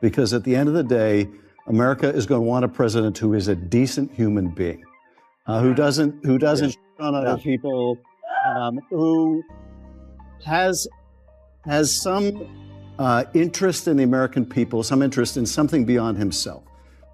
because at the end of the day, America is going to want a president who is a decent human being, who doesn't shit on other people, who has some interest in the American people, some interest in something beyond himself.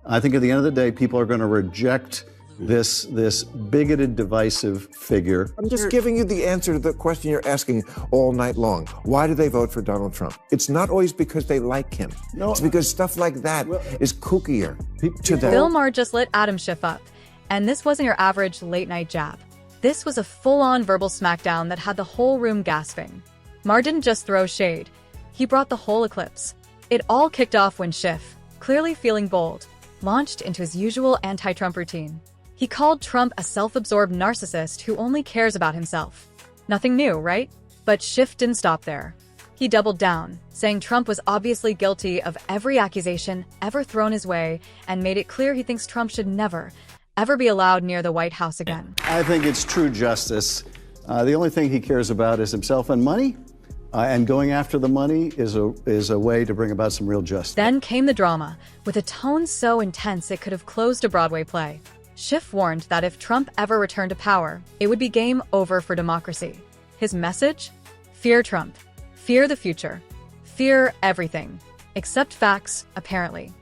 I think at the end of the day, people are going to reject this bigoted, divisive figure. I'm just giving you the answer to the question you're asking all night long. Why do they vote for Donald Trump? It's not always because they like him. No, it's because stuff like that is kookier to them. Bill Maher just lit Adam Schiff up. And this wasn't your average late-night jab. This was a full-on verbal smackdown that had the whole room gasping. Maher didn't just throw shade. He brought the whole eclipse. It all kicked off when Schiff, clearly feeling bold, launched into his usual anti-Trump routine. He called Trump a self-absorbed narcissist who only cares about himself. Nothing new, right? But Schiff didn't stop there. He doubled down, saying Trump was obviously guilty of every accusation ever thrown his way and made it clear he thinks Trump should never, ever be allowed near the White House again. I think it's true justice. The only thing he cares about is himself and money, and going after the money is a way to bring about some real justice. Then came the drama, with a tone so intense it could have closed a Broadway play. Schiff warned that if Trump ever returned to power, it would be game over for democracy. His message? Fear Trump. Fear the future. Fear everything. Except facts, apparently.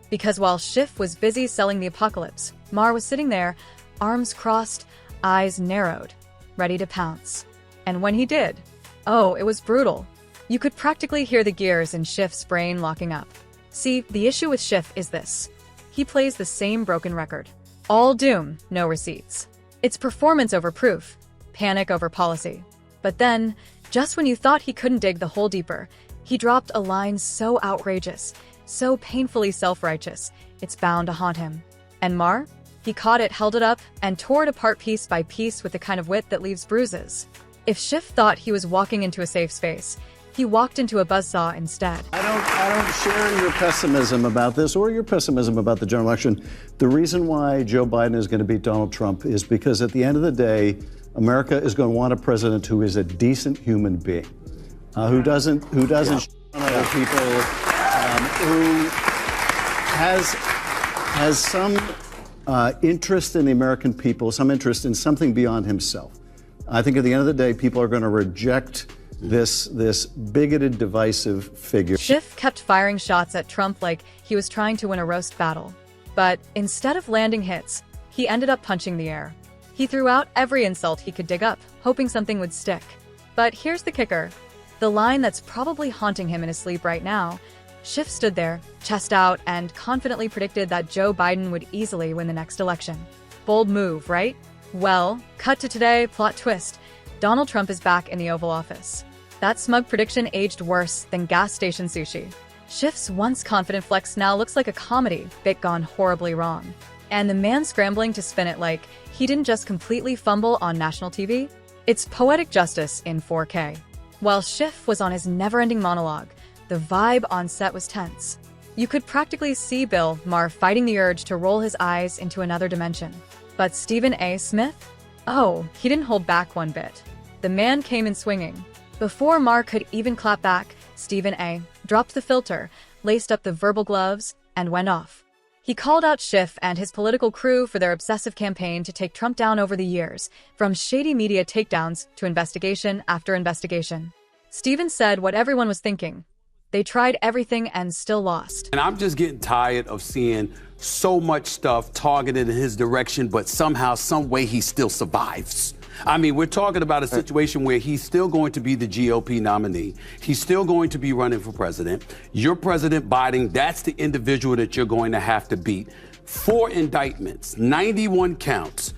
Because while Schiff was busy selling the apocalypse, Maher was sitting there, arms crossed, eyes narrowed, ready to pounce. And when he did, oh, it was brutal. You could practically hear the gears in Schiff's brain locking up. See, the issue with Schiff is this. He plays the same broken record. All doom, no receipts. It's performance over proof, panic over policy. But then, just when you thought he couldn't dig the hole deeper, he dropped a line so outrageous, so painfully self-righteous, it's bound to haunt him. And Maher? He caught it, held it up, and tore it apart piece by piece with the kind of wit that leaves bruises. If Schiff thought he was walking into a safe space, he walked into a buzzsaw instead. I don't share your pessimism about this or your pessimism about the general election. The reason why Joe Biden is going to beat Donald Trump is because at the end of the day, America is going to want a president who is a decent human being, who doesn't shit on other people, who has some interest in the American people, some interest in something beyond himself. I think at the end of the day, people are going to reject this bigoted, divisive figure. Schiff kept firing shots at Trump like he was trying to win a roast battle. But instead of landing hits, he ended up punching the air. He threw out every insult he could dig up, hoping something would stick. But here's the kicker. The line that's probably haunting him in his sleep right now. Schiff stood there, chest out, and confidently predicted that Joe Biden would easily win the next election. Bold move, right? Well, cut to today, plot twist. Donald Trump is back in the Oval Office. That smug prediction aged worse than gas station sushi. Schiff's once confident flex now looks like a comedy bit gone horribly wrong. And the man scrambling to spin it like he didn't just completely fumble on national TV? It's poetic justice in 4K. While Schiff was on his never-ending monologue, the vibe on set was tense. You could practically see Bill Maher fighting the urge to roll his eyes into another dimension. But Stephen A. Smith? Oh, he didn't hold back one bit. The man came in swinging. Before Maher could even clap back, Stephen A. dropped the filter, laced up the verbal gloves, and went off. He called out Schiff and his political crew for their obsessive campaign to take Trump down over the years, from shady media takedowns to investigation after investigation. Stephen said what everyone was thinking. They tried everything and still lost. And I'm just getting tired of seeing so much stuff targeted in his direction, but somehow, some way he still survives. I mean, we're talking about a situation where he's still going to be the GOP nominee. He's still going to be running for president. You're President Biden. That's the individual that you're going to have to beat. 4 indictments, 91 counts.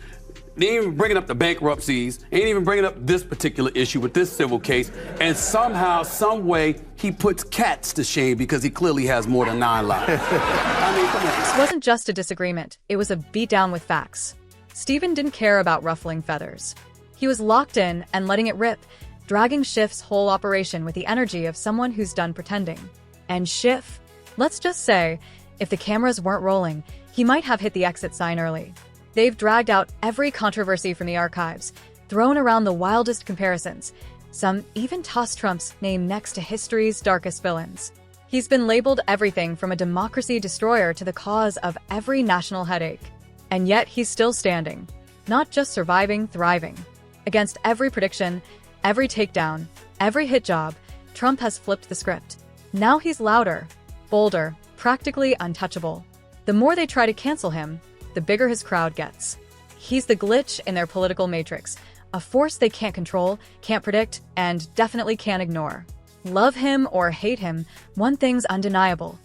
They ain't even bringing up the bankruptcies, ain't even bringing up this particular issue with this civil case. And somehow, some way, he puts cats to shame because he clearly has more than 9 lives. I mean, come on. This wasn't just a disagreement. It was a beatdown with facts. Stephen didn't care about ruffling feathers. He was locked in and letting it rip, dragging Schiff's whole operation with the energy of someone who's done pretending. And Schiff, let's just say, if the cameras weren't rolling, he might have hit the exit sign early. They've dragged out every controversy from the archives, thrown around the wildest comparisons. Some even tossed Trump's name next to history's darkest villains. He's been labeled everything from a democracy destroyer to the cause of every national headache. And yet he's still standing. Not just surviving, thriving. Against every prediction, every takedown, every hit job, Trump has flipped the script. Now he's louder, bolder, practically untouchable. The more they try to cancel him, the bigger his crowd gets. He's the glitch in their political matrix, a force they can't control, can't predict, and definitely can't ignore. Love him or hate him, one thing's undeniable.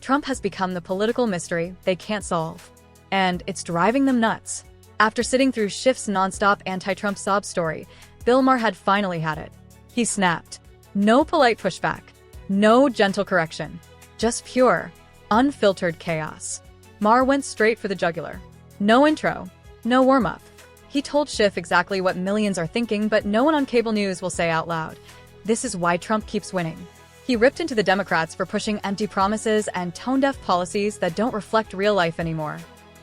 Trump has become the political mystery they can't solve. And it's driving them nuts. After sitting through Schiff's nonstop anti-Trump sob story, Bill Maher had finally had it. He snapped. No polite pushback. No gentle correction. Just pure, unfiltered chaos. Maher went straight for the jugular. No intro. No warm-up. He told Schiff exactly what millions are thinking, but no one on cable news will say out loud. This is why Trump keeps winning. He ripped into the Democrats for pushing empty promises and tone-deaf policies that don't reflect real life anymore.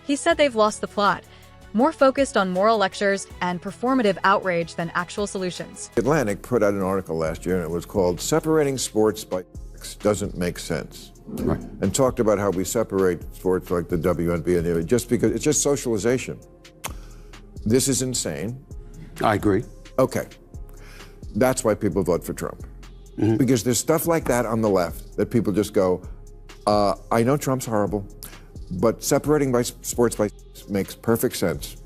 He said they've lost the plot, more focused on moral lectures and performative outrage than actual solutions. The Atlantic put out an article last year, and it was called Separating Sports by Sex Doesn't Make Sense. Right. And talked about how we separate sports like the WNBA and the just because it's just socialization. This is insane. I agree. Okay. That's why people vote for Trump. Because there's stuff like that on the left that people just go, I know Trump's horrible, but separating by sports by makes perfect sense.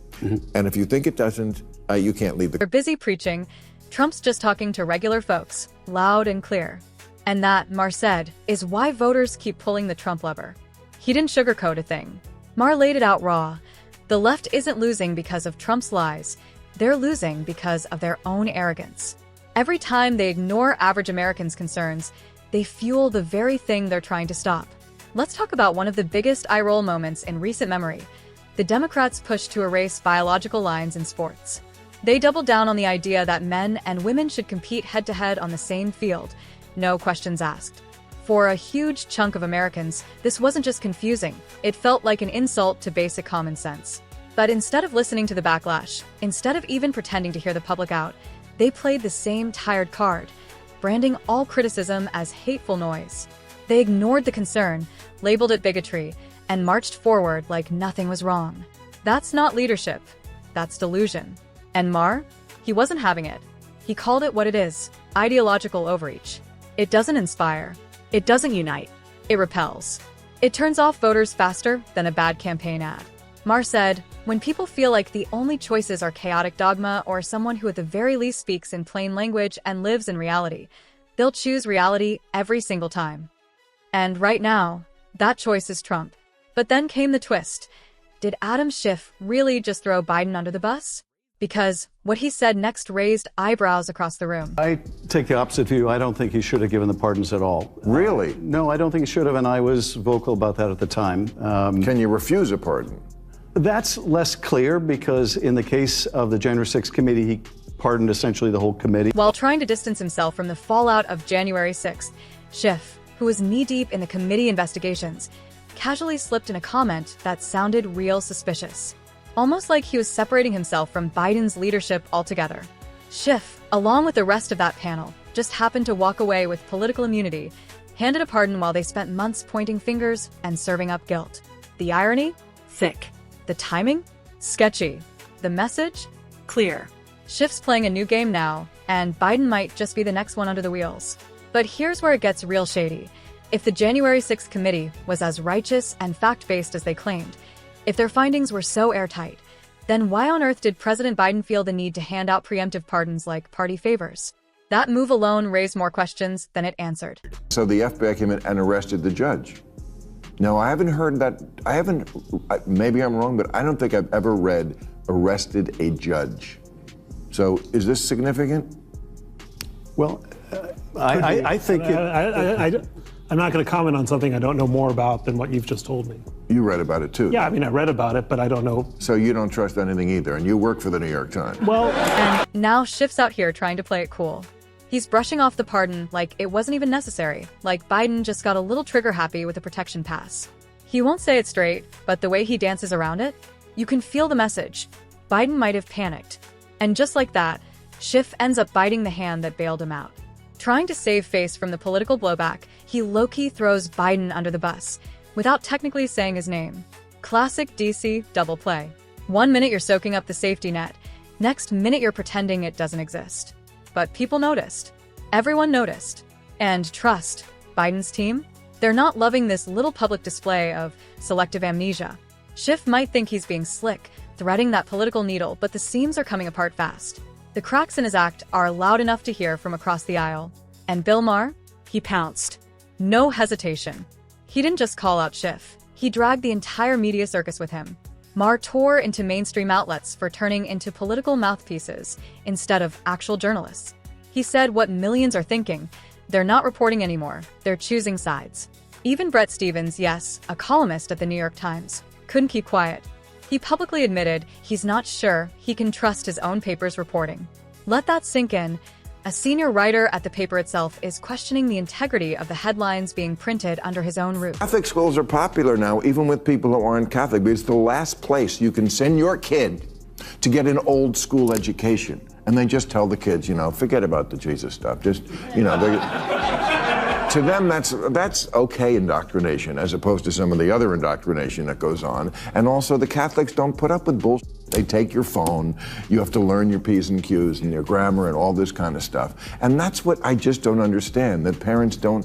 And if you think it doesn't, you can't leave the... They're busy preaching. Trump's just talking to regular folks, loud and clear. And that, Maher said, is why voters keep pulling the Trump lever. He didn't sugarcoat a thing. Maher laid it out raw. The left isn't losing because of Trump's lies. They're losing because of their own arrogance. Every time they ignore average Americans' concerns, they fuel the very thing they're trying to stop. Let's talk about one of the biggest eye-roll moments in recent memory. The Democrats' push to erase biological lines in sports. They doubled down on the idea that men and women should compete head-to-head on the same field, no questions asked. For a huge chunk of Americans, this wasn't just confusing, it felt like an insult to basic common sense. But instead of listening to the backlash, instead of even pretending to hear the public out, they played the same tired card, branding all criticism as hateful noise. They ignored the concern, labeled it bigotry, and marched forward like nothing was wrong. That's not leadership. That's delusion. And Maher? He wasn't having it. He called it what it is, ideological overreach. It doesn't inspire. It doesn't unite. It repels. It turns off voters faster than a bad campaign ad. Maher said, when people feel like the only choices are chaotic dogma or someone who at the very least speaks in plain language and lives in reality, they'll choose reality every single time. And right now, that choice is Trump. But then came the twist. Did Adam Schiff really just throw Biden under the bus? Because what he said next raised eyebrows across the room. I take the opposite view. I don't think he should have given the pardons at all. Really? No, I don't think he should have, and I was vocal about that at the time. Can you refuse a pardon? That's less clear because in the case of the January 6th committee, he pardoned essentially the whole committee. While trying to distance himself from the fallout of January 6th, Schiff, who was knee-deep in the committee investigations, casually slipped in a comment that sounded real suspicious. Almost like he was separating himself from Biden's leadership altogether. Schiff, along with the rest of that panel, just happened to walk away with political immunity, handed a pardon while they spent months pointing fingers and serving up guilt. The irony? Thick. The timing? Sketchy. The message? Clear. Schiff's playing a new game now, and Biden might just be the next one under the wheels. But here's where it gets real shady. If the January 6th committee was as righteous and fact-based as they claimed, if their findings were so airtight, then why on earth did President Biden feel the need to hand out preemptive pardons like party favors? That move alone raised more questions than it answered. So the FBI came in and arrested the judge. No, I haven't heard that. Maybe I'm wrong, but I don't think I've ever read arrested a judge. So is this significant? Well, I think I'm not going to comment on something I don't know more about than what you've just told me. You read about it too. Yeah, I mean, I read about it, but I don't know. So you don't trust anything either, and you work for the New York Times. Well, and now Schiff's out here trying to play it cool. He's brushing off the pardon like it wasn't even necessary, like Biden just got a little trigger-happy with a protection pass. He won't say it straight, but the way he dances around it, you can feel the message. Biden might have panicked. And just like that, Schiff ends up biting the hand that bailed him out. Trying to save face from the political blowback, he low-key throws Biden under the bus, without technically saying his name. Classic DC double play. One minute you're soaking up the safety net, next minute you're pretending it doesn't exist. But people noticed. Everyone noticed. And trust, Biden's team? They're not loving this little public display of selective amnesia. Schiff might think he's being slick, threading that political needle, but the seams are coming apart fast. The cracks in his act are loud enough to hear from across the aisle. And Bill Maher? He pounced. No hesitation. He didn't just call out Schiff. He dragged the entire media circus with him. Maher tore into mainstream outlets for turning into political mouthpieces instead of actual journalists. He said what millions are thinking. They're not reporting anymore. They're choosing sides. Even Bret Stephens, yes, a columnist at the New York Times, couldn't keep quiet. He publicly admitted he's not sure he can trust his own paper's reporting. Let that sink in. A senior writer at the paper itself is questioning the integrity of the headlines being printed under his own roof. Catholic schools are popular now, even with people who aren't Catholic, because it's the last place you can send your kid to get an old school education. And they just tell the kids, forget about the Jesus stuff. Just, to them, that's okay indoctrination, as opposed to some of the other indoctrination that goes on. And also, the Catholics don't put up with bullshit. They take your phone, you have to learn your P's and Q's and your grammar and all this kind of stuff. And that's what I just don't understand, that parents don't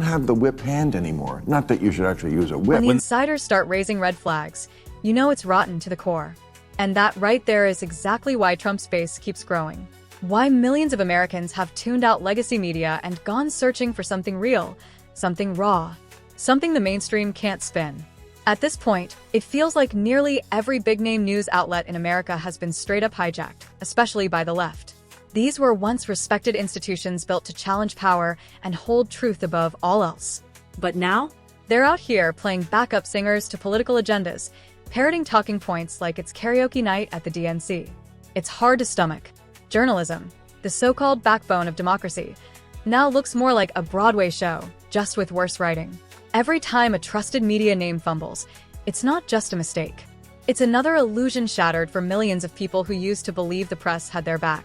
have the whip hand anymore. Not that you should actually use a whip. When the insiders start raising red flags, you know it's rotten to the core. And that right there is exactly why Trump's base keeps growing. Why millions of Americans have tuned out legacy media and gone searching for something real, something raw, something the mainstream can't spin. At this point, it feels like nearly every big-name news outlet in America has been straight-up hijacked, especially by the left. These were once respected institutions built to challenge power and hold truth above all else. But now, they're out here playing backup singers to political agendas, parroting talking points like it's karaoke night at the DNC. It's hard to stomach. Journalism, the so-called backbone of democracy, now looks more like a Broadway show, just with worse writing. Every time a trusted media name fumbles, it's not just a mistake. It's another illusion shattered for millions of people who used to believe the press had their back.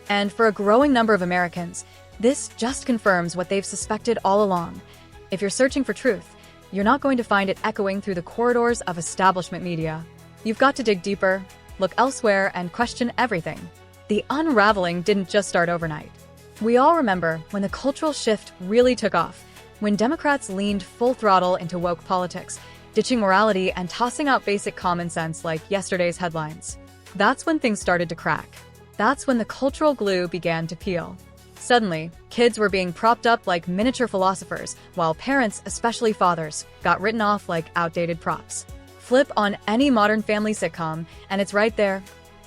And for a growing number of Americans, this just confirms what they've suspected all along. If you're searching for truth, you're not going to find it echoing through the corridors of establishment media. You've got to dig deeper, look elsewhere, and question everything. The unraveling didn't just start overnight. We all remember when the cultural shift really took off, when Democrats leaned full throttle into woke politics, ditching morality and tossing out basic common sense like yesterday's headlines. That's when things started to crack. That's when the cultural glue began to peel. Suddenly, kids were being propped up like miniature philosophers, while parents, especially fathers, got written off like outdated props. Flip on any Modern Family sitcom, and it's right there.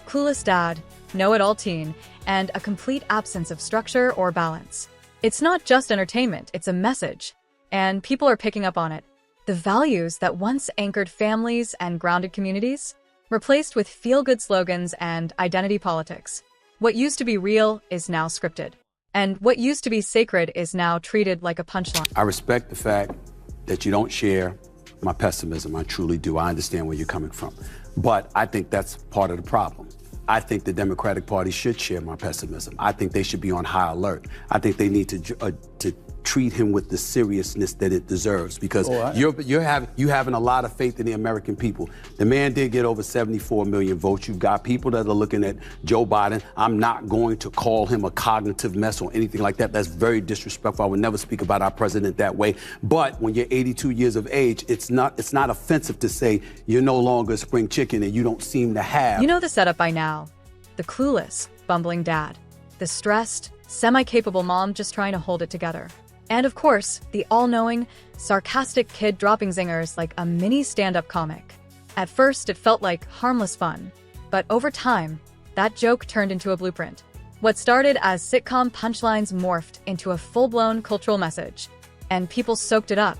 Clueless dad, know-it-all teen, and a complete absence of structure or balance. It's not just entertainment, it's a message. And people are picking up on it. The values that once anchored families and grounded communities, replaced with feel-good slogans and identity politics. What used to be real is now scripted. And what used to be sacred is now treated like a punchline. I respect the fact that you don't share my pessimism. I truly do. I understand where you're coming from. But I think that's part of the problem. I think the Democratic Party should share my pessimism. I think they should be on high alert. I think they need to treat him with the seriousness that it deserves, because you having a lot of faith in the American people. The man did get over 74 million votes. You've got people that are looking at Joe Biden. I'm not going to call him a cognitive mess or anything like that. That's very disrespectful. I would never speak about our president that way. But when you're 82 years of age, it's not offensive to say you're no longer a spring chicken and you don't seem to have. You know the setup by now. The clueless, bumbling dad. The stressed, semi-capable mom just trying to hold it together. And of course, the all-knowing, sarcastic kid dropping zingers like a mini stand-up comic. At first, it felt like harmless fun. But over time, that joke turned into a blueprint. What started as sitcom punchlines morphed into a full-blown cultural message. And people soaked it up.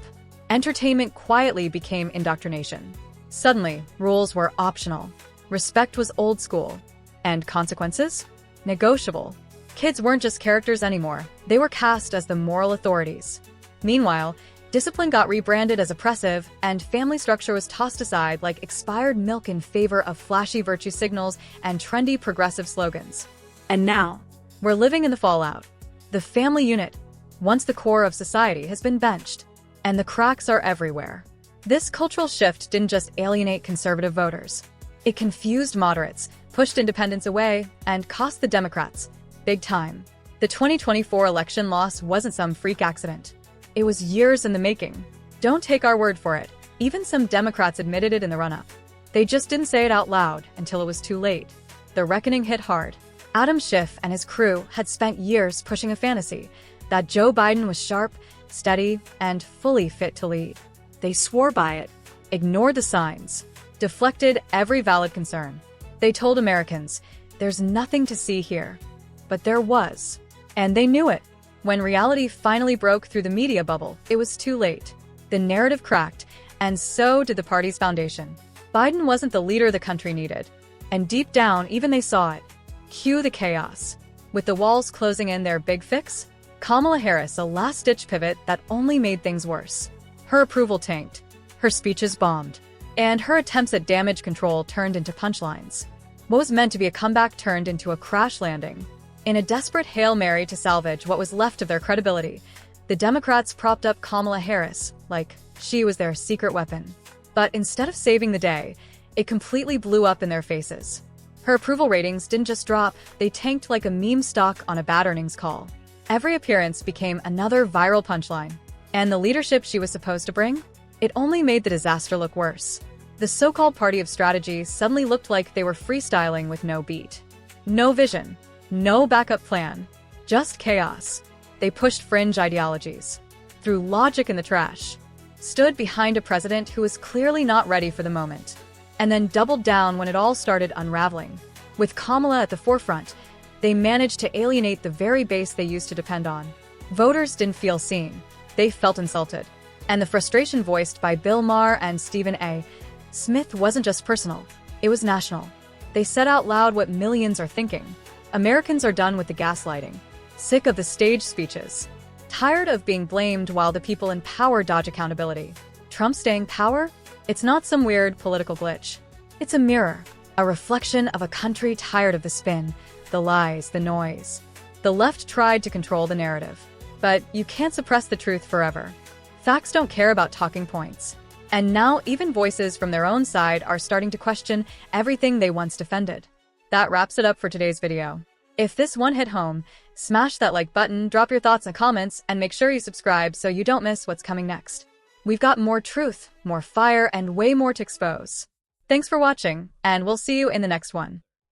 Entertainment quietly became indoctrination. Suddenly, rules were optional. Respect was old school. And consequences? Negotiable. Kids weren't just characters anymore. They were cast as the moral authorities. Meanwhile, discipline got rebranded as oppressive, and family structure was tossed aside like expired milk in favor of flashy virtue signals and trendy progressive slogans. And now, we're living in the fallout. The family unit, once the core of society has been benched. And the cracks are everywhere. This cultural shift didn't just alienate conservative voters. It confused moderates, pushed independents away, and cost the Democrats big time. The 2024 election loss wasn't some freak accident. It was years in the making. Don't take our word for it. Even some Democrats admitted it in the run-up. They just didn't say it out loud until it was too late. The reckoning hit hard. Adam Schiff and his crew had spent years pushing a fantasy that Joe Biden was sharp, steady, and fully fit to lead. They swore by it, ignored the signs, deflected every valid concern. They told Americans, there's nothing to see here. But there was. And they knew it. When reality finally broke through the media bubble, it was too late. The narrative cracked, and so did the party's foundation. Biden wasn't the leader the country needed. And deep down, even they saw it. Cue the chaos. With the walls closing in their big fix, Kamala Harris a last-ditch pivot that only made things worse. Her approval tanked, her speeches bombed, and her attempts at damage control turned into punchlines. What was meant to be a comeback turned into a crash landing. In a desperate Hail Mary to salvage what was left of their credibility, the Democrats propped up Kamala Harris like she was their secret weapon. But instead of saving the day, it completely blew up in their faces. Her approval ratings didn't just drop, they tanked like a meme stock on a bad earnings call. Every appearance became another viral punchline. And the leadership she was supposed to bring? It only made the disaster look worse. The so-called party of strategy suddenly looked like they were freestyling with no beat. No vision. No backup plan. Just chaos. They pushed fringe ideologies. Threw logic in the trash. Stood behind a president who was clearly not ready for the moment. And then doubled down when it all started unraveling. With Kamala at the forefront, they managed to alienate the very base they used to depend on. Voters didn't feel seen. They felt insulted. And the frustration voiced by Bill Maher and Stephen A. Smith wasn't just personal. It was national. They said out loud what millions are thinking. Americans are done with the gaslighting. Sick of the stage speeches. Tired of being blamed while the people in power dodge accountability. Trump staying power? It's not some weird political glitch. It's a mirror. A reflection of a country tired of the spin, the lies, the noise. The left tried to control the narrative. But you can't suppress the truth forever. Facts don't care about talking points. And now even voices from their own side are starting to question everything they once defended. That wraps it up for today's video. If this one hit home, smash that like button, drop your thoughts and comments, and make sure you subscribe so you don't miss what's coming next. We've got more truth, more fire, and way more to expose. Thanks for watching, and we'll see you in the next one.